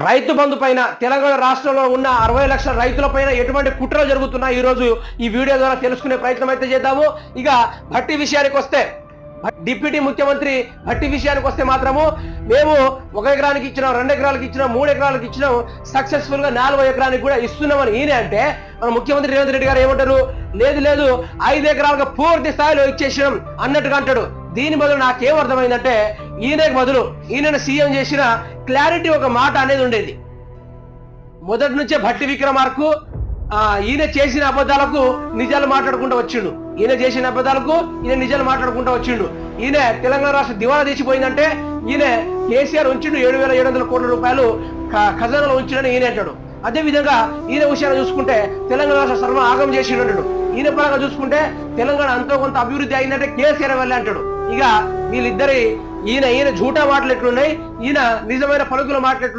రైతు బంధు పైన తెలంగాణ రాష్ట్రంలో ఉన్న 60 లక్షల రైతుల పైన ఎటువంటి కుట్రలు జరుగుతున్నాయి ఈ రోజు ఈ వీడియో ద్వారా తెలుసుకునే ప్రయత్నం అయితే చేద్దాము. ఇక భట్టి విషయానికి వస్తే, డిప్యూటీ ముఖ్యమంత్రి భట్టి విషయానికి వస్తే మాత్రము మేము 1 ఎకరానికి ఇచ్చినాం, 2 ఎకరాలకు ఇచ్చినాం, 3 ఎకరాలకు ఇచ్చినాం, సక్సెస్ఫుల్ గా 4వ ఎకరానికి కూడా ఇస్తున్నామని ఈయన అంటే మన ముఖ్యమంత్రి రేవంత్ రెడ్డి గారు ఏమంటారు, లేదు లేదు 5 ఎకరాలుగా పూర్తి స్థాయిలో ఇచ్చేసినాం అన్నట్టుగా అంటాడు. దీని బదులు నాకేం అర్థమైందంటే ఈయనకు బదులు ఈయనను సీఎం చేసిన క్లారిటీ ఒక మాట అనేది ఉండేది. మొదటి నుంచే భట్టి విక్రమార్కు ఈయన చేసిన అబద్ధాలకు నిజాలు మాట్లాడుకుంటూ వచ్చిండు, ఈయన చేసిన అబద్ధాలకు ఈయన నిజాలు మాట్లాడుకుంటూ వచ్చిండు. ఈయన తెలంగాణ రాష్ట్ర దివాలా తీసిపోయిందంటే ఈయన కేసీఆర్ ఉంచిండు 7,700 కోట్ల రూపాయలు ఖజానాలో ఉంచిండని ఈయన అంటాడు. అదే విధంగా ఈయన విషయాన్ని చూసుకుంటే తెలంగాణ రాష్ట్ర సర్వ ఆగం చేసిండు అంటాడు. ఈయన పరంగా చూసుకుంటే తెలంగాణ అంతో కొంత అభివృద్ధి అయిందంటే కేసీఆర్ వెళ్ళి అంటాడు. ఇక వీళ్ళిద్దరి ఈయన జూటా మాటలు ఎట్లున్నాయి, ఈయన నిజమైన పలుకుల మాటలు